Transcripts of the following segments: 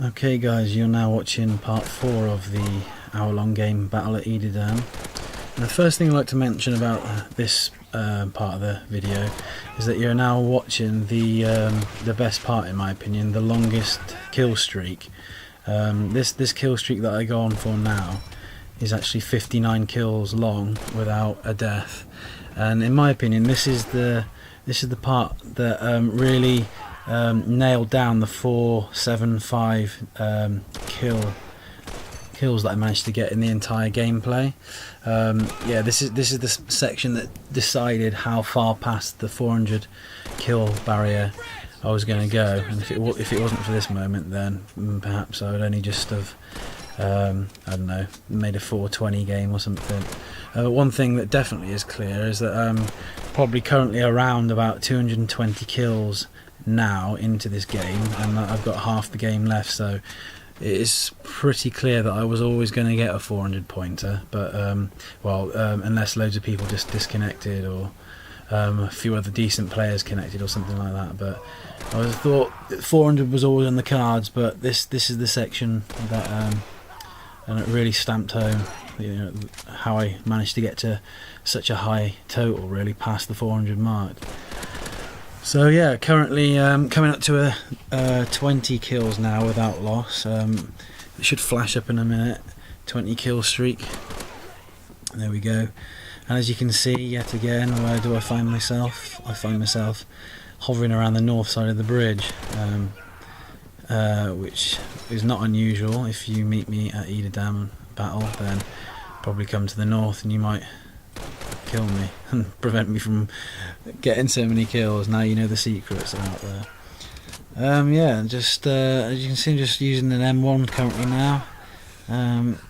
Okay guys, you're now watching part 4 of the hour-long game Battle at Eder Dam. And the first thing I'd like to mention about this part of the video is that you're now watching the best part, in my opinion, the longest kill streak. This kill streak that I go on for now is actually 59 kills long without a death, and in my opinion this is the part that really nailed down the 475 kills that I managed to get in the entire gameplay. Yeah, this is the section that decided how far past the 400 kill barrier I was going to go, and if it wasn't for this moment, then perhaps I would only just have I don't know, made a 420 game or something. One thing that definitely is clear is that I'm probably currently around about 220 kills now into this game, and I've got half the game left, so it is pretty clear that I was always going to get a 400 pointer, but unless loads of people just disconnected, or a few other decent players connected or something like that. But I thought 400 was always on the cards, but this is the section that and it really stamped home, you know, how I managed to get to such a high total, really past the 400 mark. So yeah, currently coming up to a 20 kills now without loss. It should flash up in a minute. 20 kill streak. There we go. And as you can see, yet again, where do I find myself? I find myself hovering around the north side of the bridge, which is not unusual. If you meet me at Eder Dam battle, then probably come to the north and you might kill me and prevent me from getting so many kills. Now you know the secrets are out there. Yeah, just as you can see, I'm just using an M1 currently now,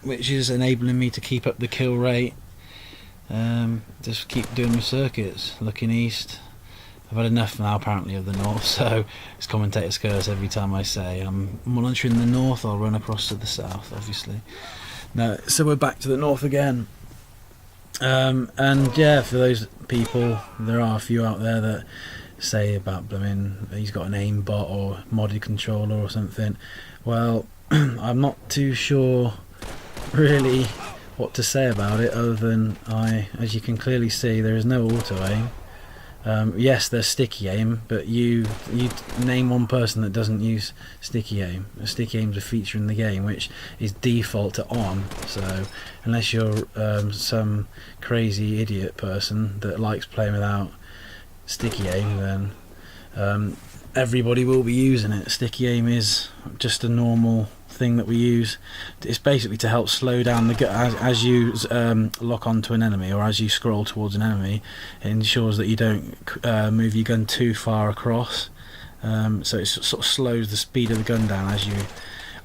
which is enabling me to keep up the kill rate. Just keep doing my circuits, looking east. I've had enough now apparently of the north, so it's commentator's curse every time I say I'm monitoring the north, I'll run across to the south, obviously. No, so we're back to the north again. And yeah, for those people, there are a few out there that say about blooming he's got an aimbot or modded controller or something. Well, I'm not too sure really what to say about it, other than as you can clearly see, there is no auto aim. Yes, there's sticky aim, but you name one person that doesn't use sticky aim. Sticky aim's a feature in the game which is default to on, so unless you're some crazy idiot person that likes playing without sticky aim, then everybody will be using it. Sticky aim is just a normal thing that we use. It's basically to help slow down the gun as you lock onto an enemy, or as you scroll towards an enemy. It ensures that you don't move your gun too far across, so it sort of slows the speed of the gun down as you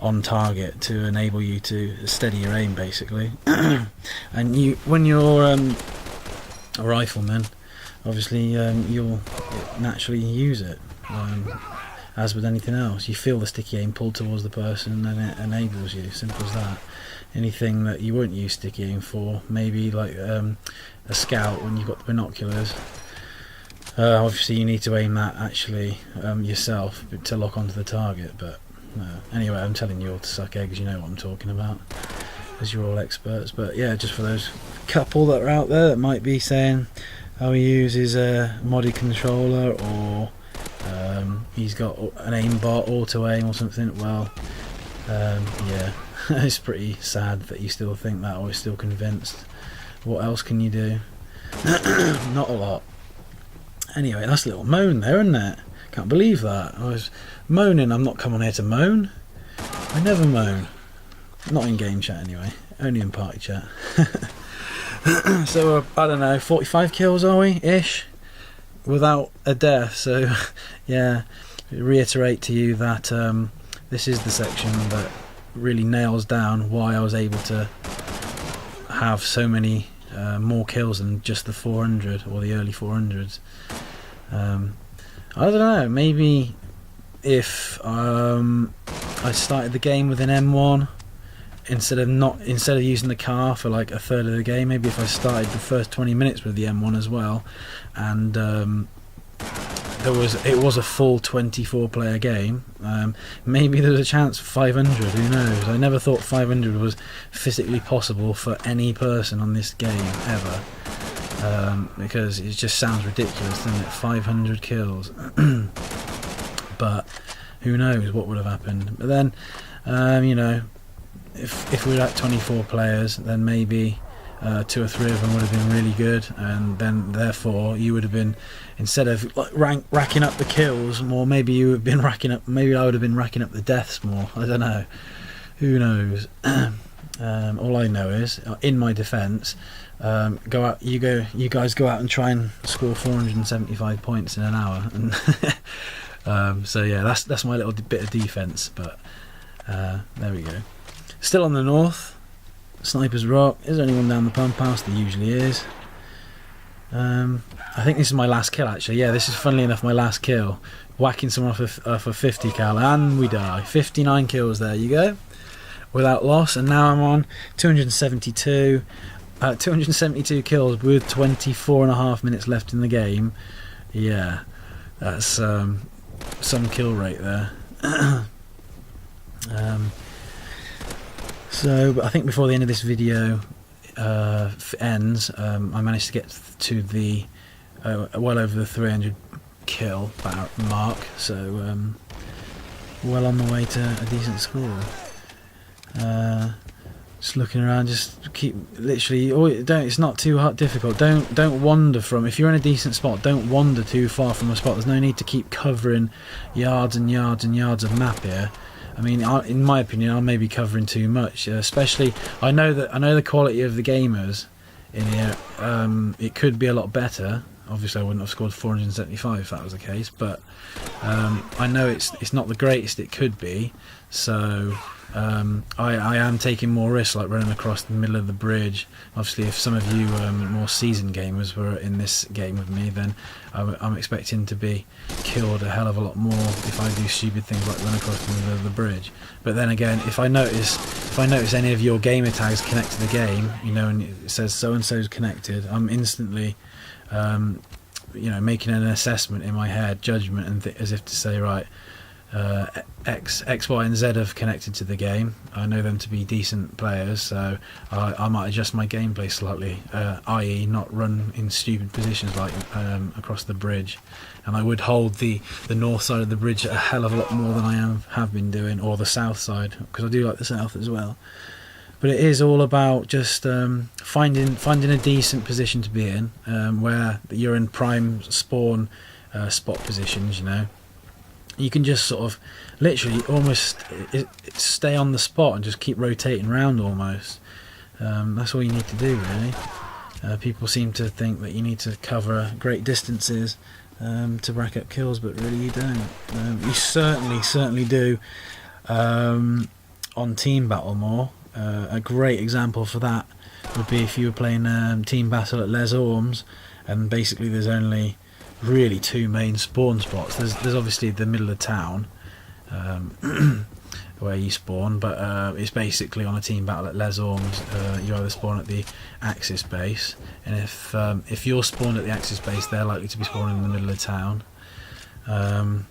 on target, to enable you to steady your aim basically. And when you're a rifleman, obviously you'll naturally use it. As with anything else, you feel the sticky aim pulled towards the person and it enables you, simple as that. Anything that you won't use sticky aim for, maybe like a scout when you've got the binoculars, obviously you need to aim that actually yourself to lock onto the target. But anyway, I'm telling you all to suck eggs, you know what I'm talking about, as you're all experts. But yeah, just for those couple that are out there that might be saying how he uses a modded controller, or he's got an aimbot, auto aim or something, well, yeah, it's pretty sad that you still think that, or you're still convinced. What else can you do? Not a lot. Anyway, that's a little moan there, isn't it? Can't believe that. I was moaning. I'm not coming here to moan. I never moan. Not in game chat anyway, only in party chat. So I don't know, 45 kills are we ish without a death. So yeah, reiterate to you that this is the section that really nails down why I was able to have so many more kills than just the 400 or the early 400s. I don't know, maybe if I started the game with an M1 instead of using the car for like a third of the game, maybe if I started the first 20 minutes with the M1 as well, and it was a full 24 player game, maybe there's a chance for 500, who knows. I never thought 500 was physically possible for any person on this game ever, because it just sounds ridiculous, doesn't it? 500 kills. But who knows what would have happened. But then, you know, if we were at 24 players, then maybe 2 or 3 of them would have been really good, and then therefore you would have been, instead of like racking up the kills more, maybe you would have been maybe I would have been racking up the deaths more. I don't know. Who knows? All I know is, in my defence, you guys go out and try and score 475 points in an hour, and so yeah, that's my little bit of defence. But there we go. Still on the north. Sniper's Rock. Is there anyone down the pump house? There usually is. I think this is my last kill, actually. Yeah, this is, funnily enough, my last kill. Whacking someone off a 50 cal, and we die. 59 kills, there you go, without loss. And now I'm on 272 kills with 24.5 minutes left in the game. Yeah, that's some kill rate there. So I think before the end of this video ends, I managed to get to the well over the 300 kill mark, so well on the way to a decent score. Just looking around, just keep literally. It's not too difficult. Don't wander from. If you're in a decent spot, don't wander too far from a spot. There's no need to keep covering yards and yards and yards of map here. I mean, in my opinion, I may be covering too much. Especially, I know the quality of the gamers in here. It could be a lot better. Obviously, I wouldn't have scored 475 if that was the case. But I know it's not the greatest it could be. So I am taking more risks, like running across the middle of the bridge. Obviously, if some of you more seasoned gamers were in this game with me, then I'm expecting to be killed a hell of a lot more if I do stupid things like run across the middle of the bridge. But then again, if I notice any of your gamer tags connect to the game, you know, and it says so and so's connected, I'm instantly you know, making an assessment in my head, judgment, and as if to say, right, X, Y and Z have connected to the game. I know them to be decent players, so I might adjust my gameplay slightly, i.e. not run in stupid positions like across the bridge. And I would hold the north side of the bridge a hell of a lot more than I have been doing, or the south side, because I do like the south as well. But it is all about just finding a decent position to be in, where you're in prime spawn spot positions, you know. You can just sort of literally almost stay on the spot and just keep rotating around almost. That's all you need to do, really. People seem to think that you need to cover great distances to rack up kills, but really you don't. You certainly do on team battle more. A great example for that would be if you were playing team battle at Les Ormes, and basically there's only really 2 main spawn spots. There's obviously the middle of town where you spawn, but it's basically on a team battle at Les Ormes. You either spawn at the Axis base, and if you're spawned at the Axis base, they're likely to be spawning in the middle of town, and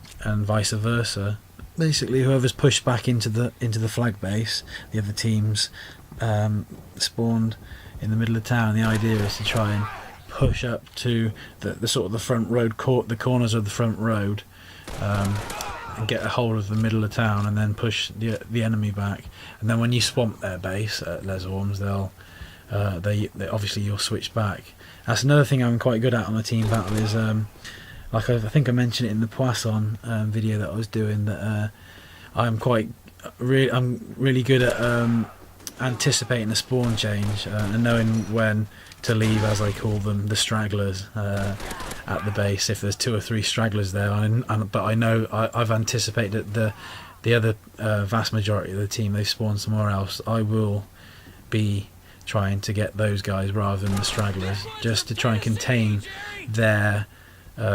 vice versa. Basically, whoever's pushed back into the flag base, the other teams spawned in the middle of town. The idea is to try and push up to the sort of the front road, the corners of the front road, and get a hold of the middle of town, and then push the enemy back. And then when you swamp their base at Les Ormes, they obviously you'll switch back. That's another thing I'm quite good at on a team battle is like I think I mentioned it in the Poisson video that I was doing, that I'm really good at anticipating a spawn change and knowing when to leave, as I call them, the stragglers at the base. If there's 2 or 3 stragglers there, but I know I've anticipated that the other vast majority of the team, they've spawned somewhere else, I will be trying to get those guys rather than the stragglers, just to try and contain their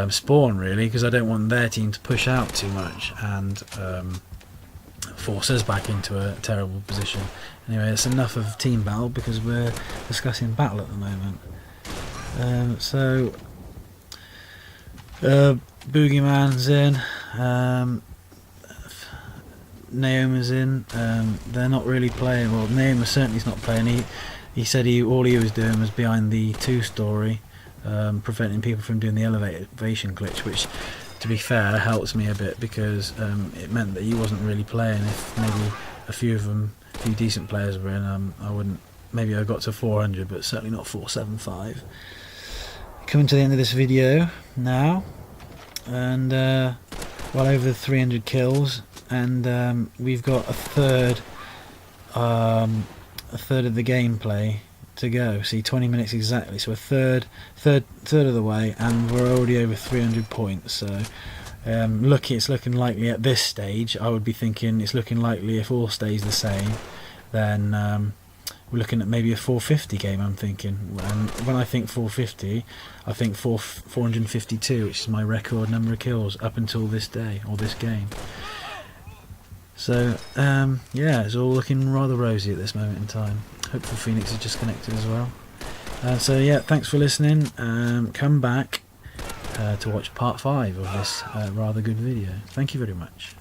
spawn, really, because I don't want their team to push out too much and force us back into a terrible position. Anyway, it's enough of team battle because we're discussing battle at the moment. So Boogeyman's in, Naoma's in. They're not really playing. Well, Naoma certainly's not playing. He said all he was doing was behind the 2-story, preventing people from doing the elevation glitch, which, to be fair, helps me a bit, because it meant that he wasn't really playing. If maybe a few decent players were in, I wouldn't. Maybe I got to 400, but certainly not 475. Coming to the end of this video now, and well over 300 kills, and we've got a third of the gameplay to go. See, 20 minutes exactly, so a third of the way, and we're already over 300 points. So it's looking likely at this stage. I would be thinking it's looking likely, if all stays the same, then we're looking at maybe a 450 game, I'm thinking. And when I think 450, I think 452, which is my record number of kills up until this day, or this game. So yeah, it's all looking rather rosy at this moment in time. Hopefully Phoenix is just connected as well. So yeah, thanks for listening. Come back to watch part 5 of this rather good video. Thank you very much.